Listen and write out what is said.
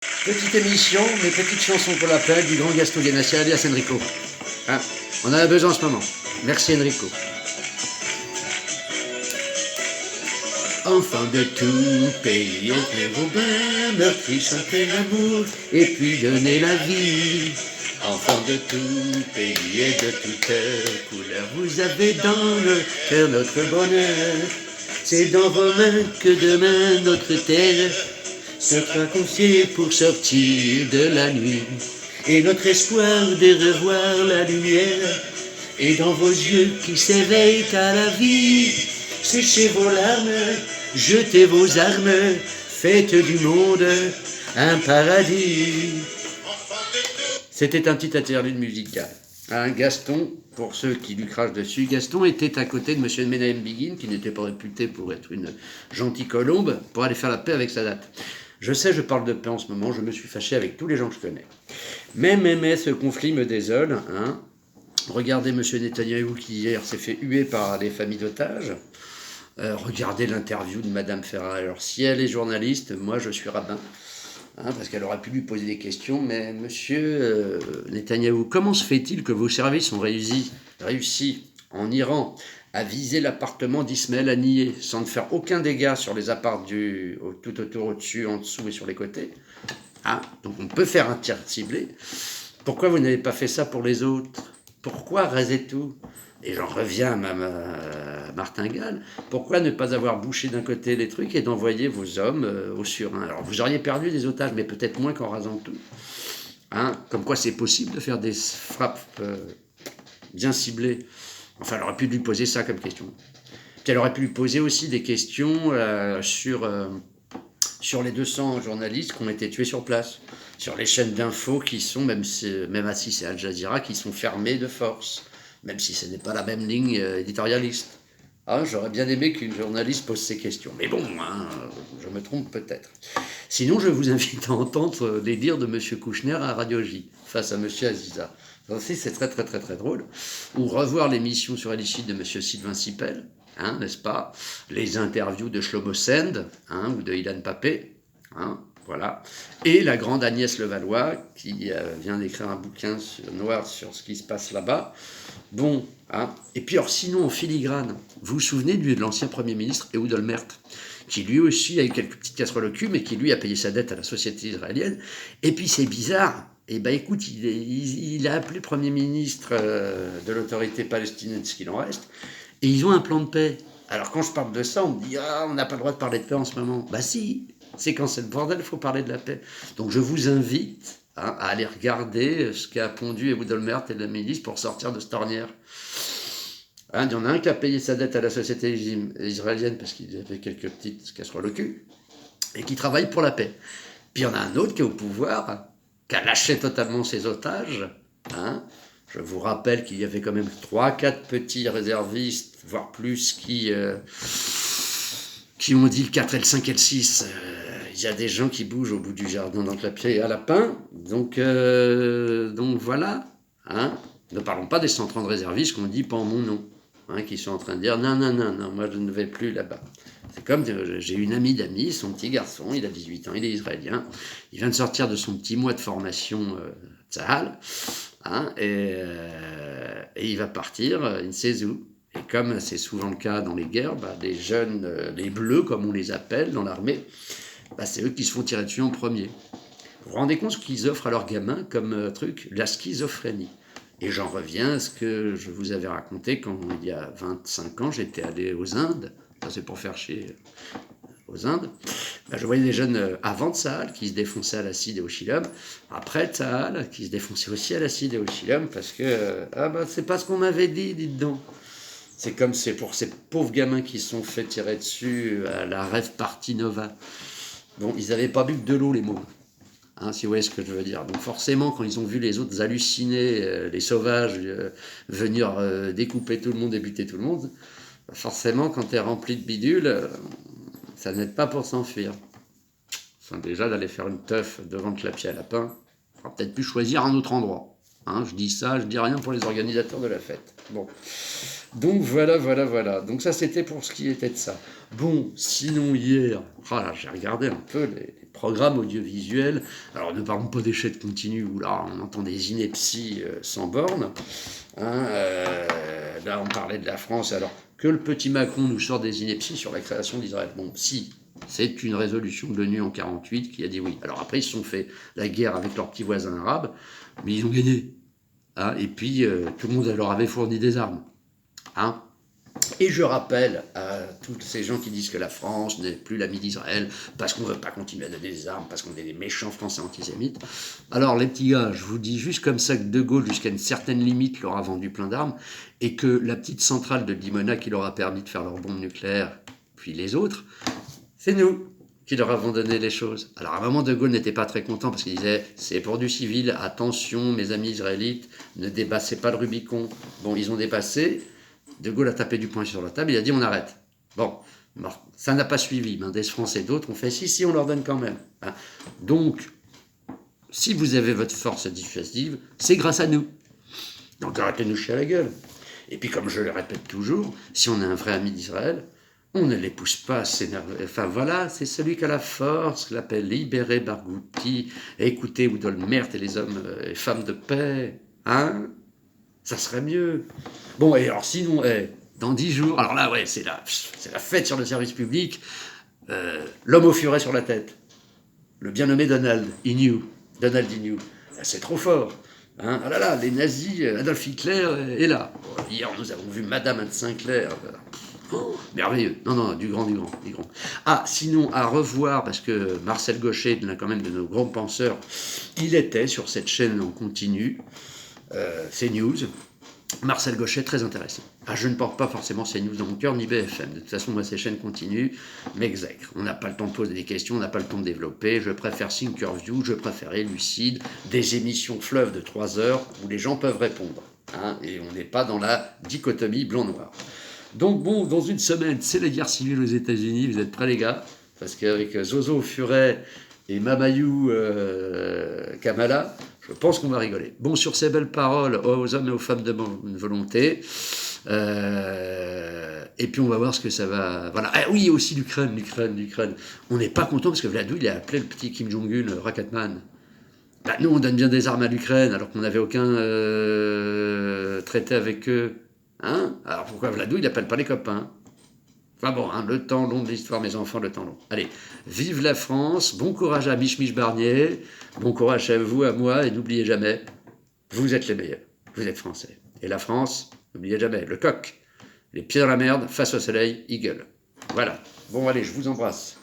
Petite émission, mais petite chanson pour l'appel du grand Gaston Ganassi alias Enrico. Hein, on en a besoin en ce moment. Merci Enrico. Enfants de tout pays, entrez vos bains, meurtris, chantez l'amour, et puis donnez la vie. Enfants de tout pays et de toute couleur, vous avez dans le cœur notre bonheur. C'est dans vos mains que demain notre terre sera confiée pour sortir de la nuit. Et notre espoir de revoir la lumière est dans vos yeux qui s'éveillent à la vie. Séchez vos larmes, jetez vos armes, faites du monde un paradis. C'était un petit interlude musical. Gaston, pour ceux qui lui crachent dessus, Gaston était à côté de M. Menahem Begin, qui n'était pas réputé pour être une gentille colombe, pour aller faire la paix avec Sadat. Je sais, je parle de paix en ce moment, je me suis fâché avec tous les gens que je connais. Mais, ce conflit me désole. Regardez M. Netanyahou qui hier s'est fait huer par les familles d'otages. Regardez l'interview de Mme Ferrari. Alors si elle est journaliste, moi je suis rabbin. Parce qu'elle aurait pu lui poser des questions, mais monsieur Netanyahou, comment se fait-il que vos services ont réussi en Iran à viser l'appartement d'Ismaël Haniyeh sans ne faire aucun dégât sur les apparts tout autour, au-dessus, en dessous et sur les côtés? Donc on peut faire un tir ciblé. Pourquoi vous n'avez pas fait ça pour les autres? Pourquoi raser tout? Et j'en reviens à Martingale. Pourquoi ne pas avoir bouché d'un côté les trucs et d'envoyer vos hommes au surin? Alors vous auriez perdu des otages, mais peut-être moins qu'en rasant tout. Comme quoi c'est possible de faire des frappes bien ciblées. Enfin, elle aurait pu lui poser ça comme question. Puis elle aurait pu lui poser aussi des questions sur les 200 journalistes qui ont été tués sur place. Sur les chaînes d'infos qui sont, même si c'est Al Jazeera, qui sont fermées de force. Même si ce n'est pas la même ligne éditorialiste. J'aurais bien aimé qu'une journaliste pose ces questions. Mais bon, je me trompe peut-être. Sinon, je vous invite à entendre les dires de M. Kouchner à Radio J, face à M. Aziza. Ça aussi, c'est très, très, très, très drôle. Ou revoir l'émission sur Alicide de M. Sylvain Sipel, n'est-ce pas? Les interviews de Shlomo Send, ou de Ilan Papé, voilà. Et la grande Agnès Levallois, qui vient d'écrire un bouquin noir sur ce qui se passe là-bas. Bon, et puis alors sinon en filigrane, vous vous souvenez de l'ancien Premier ministre Ehud Olmert, qui lui aussi a eu quelques petites casseroles au cul, mais qui lui a payé sa dette à la société israélienne. Et puis c'est bizarre, écoute, il a appelé Premier ministre de l'autorité palestinienne, ce qu'il en reste, et ils ont un plan de paix. Alors quand je parle de ça, on me dit « on n'a pas le droit de parler de paix en ce moment ». Bah si, c'est quand c'est le bordel, il faut parler de la paix. Donc je vous invite à aller regarder ce qu'a pondu Ehud Olmert et le ministre pour sortir de cette ornière. Il y en a un qui a payé sa dette à la société israélienne parce qu'il avait quelques petites casseroles au cul et qui travaille pour la paix. Puis il y en a un autre qui est au pouvoir, qui a lâché totalement ses otages. Je vous rappelle qu'il y avait quand même 3-4 petits réservistes, voire plus, qui ont dit le 4 et le 5 et le 6. Il y a des gens qui bougent au bout du jardin dans le pied à lapin. Donc voilà. Ne parlons pas des 130 réservistes qu'on dit pas en mon nom. Qui sont en train de dire non, moi je ne vais plus là-bas. C'est comme, j'ai une amie d'amis, son petit garçon, il a 18 ans, il est israélien. Il vient de sortir de son petit mois de formation Tzahal. Et il va partir, il ne sait où. Et comme c'est souvent le cas dans les guerres, les jeunes, les bleus comme on les appelle dans l'armée, c'est eux qui se font tirer dessus en premier. Vous vous rendez compte ce qu'ils offrent à leurs gamins comme truc? La schizophrénie. Et j'en reviens à ce que je vous avais raconté quand il y a 25 ans, j'étais allé aux Indes. Ça c'est pour faire chier aux Indes. Je voyais des jeunes avant Tsahal qui se défonçaient à l'acide et au chilium, après Tsahal qui se défonçaient aussi à l'acide et au chilium parce que c'est pas ce qu'on m'avait dit, dites donc. C'est comme c'est pour ces pauvres gamins qui se sont fait tirer dessus à la rêve party Nova. Bon, ils n'avaient pas bu que de l'eau, les mots. Si vous voyez ce que je veux dire. Donc forcément, quand ils ont vu les autres halluciner, les sauvages venir découper tout le monde et buter tout le monde, forcément, quand tu es rempli de bidules, ça n'aide pas pour s'enfuir. Enfin, déjà, d'aller faire une teuf devant le clapier à lapin, il faudra peut-être plus choisir un autre endroit. Hein, je dis ça, je dis rien pour les organisateurs de la fête. Bon. Donc voilà. Donc ça, c'était pour ce qui était de ça. Bon, sinon hier, j'ai regardé un peu les programmes audiovisuels. Alors ne parlons pas des chaînes continues où là on entend des inepties sans borne. Hein, là on parlait de la France. Alors que le petit Macron nous sort des inepties sur la création d'Israël. Bon, si, c'est une résolution de l'ONU en 48 qui a dit oui. Alors après, ils se sont fait la guerre avec leurs petits voisins arabes, mais ils ont gagné. Hein, et puis, tout le monde leur avait fourni des armes. Hein. Et je rappelle à tous ces gens qui disent que la France n'est plus l'ami d'Israël parce qu'on ne veut pas continuer à donner des armes, parce qu'on est des méchants Français antisémites. Alors les petits gars, je vous dis juste comme ça que De Gaulle, jusqu'à une certaine limite, leur a vendu plein d'armes, et que la petite centrale de Dimona qui leur a permis de faire leurs bombes nucléaires, puis les autres, c'est nous qui leur avons donné les choses. Alors à un moment, De Gaulle n'était pas très content parce qu'il disait « c'est pour du civil, attention mes amis israélites, ne dépassez pas le Rubicon ». Bon, ils ont dépassé, De Gaulle a tapé du poing sur la table, il a dit on arrête. Bon, ça n'a pas suivi. Mendes France et d'autres ont fait si, on leur donne quand même. Hein. Donc, si vous avez votre force dissuasive, c'est grâce à nous. Donc arrêtez de nous chier à la gueule. Et puis, comme je le répète toujours, si on est un vrai ami d'Israël, on ne les pousse pas à s'énerver. Enfin voilà, c'est celui qui a la force, l'appelle libéré Barghouti, écoutez Oudolmert et les hommes et femmes de paix. Hein? Ça serait mieux. Bon, et alors sinon, dans 10 jours, alors là, ouais, c'est la fête sur le service public. L'homme au furet sur la tête. Le bien nommé Donald Inouye. C'est trop fort. Hein, ah là là, les nazis, Adolf Hitler est là. Hier, nous avons vu Madame Anne Sinclair. Oh, merveilleux. Non, du grand. Ah, sinon, à revoir, parce que Marcel Gauchet, l'un quand même de nos grands penseurs, il était sur cette chaîne en continu, CNews. Marcel Gauchet, très intéressant. Ah, je ne porte pas forcément CNews dans mon cœur, ni BFM. De toute façon, moi, ces chaînes continuent, m'exècrent. On n'a pas le temps de poser des questions, on n'a pas le temps de développer. Je préfère Thinkerview, je préfère Lucide, des émissions fleuves de 3 heures où les gens peuvent répondre. Hein, et on n'est pas dans la dichotomie blanc-noir. Donc bon, dans une semaine, c'est la guerre civile aux États-Unis. Vous êtes prêts, les gars? Parce qu'avec Zozo Furet et Mamayou Kamala, je pense qu'on va rigoler. Bon, sur ces belles paroles aux hommes et aux femmes de bonne volonté. Et puis on va voir ce que ça va... Voilà. Ah oui, aussi l'Ukraine. On n'est pas content parce que Vladou, il a appelé le petit Kim Jong-un Rocketman. Bah, nous, on donne bien des armes à l'Ukraine alors qu'on n'avait aucun traité avec eux. Hein? Alors pourquoi Vladou, il n'appelle pas les copains? Enfin bon, hein, le temps long de l'histoire, mes enfants, le temps long. Allez, vive la France, bon courage à Mich Barnier, bon courage à vous, à moi, et n'oubliez jamais, vous êtes les meilleurs, vous êtes français. Et la France, n'oubliez jamais, le coq, les pieds dans la merde, face au soleil, eagle. Voilà. Bon, allez, je vous embrasse.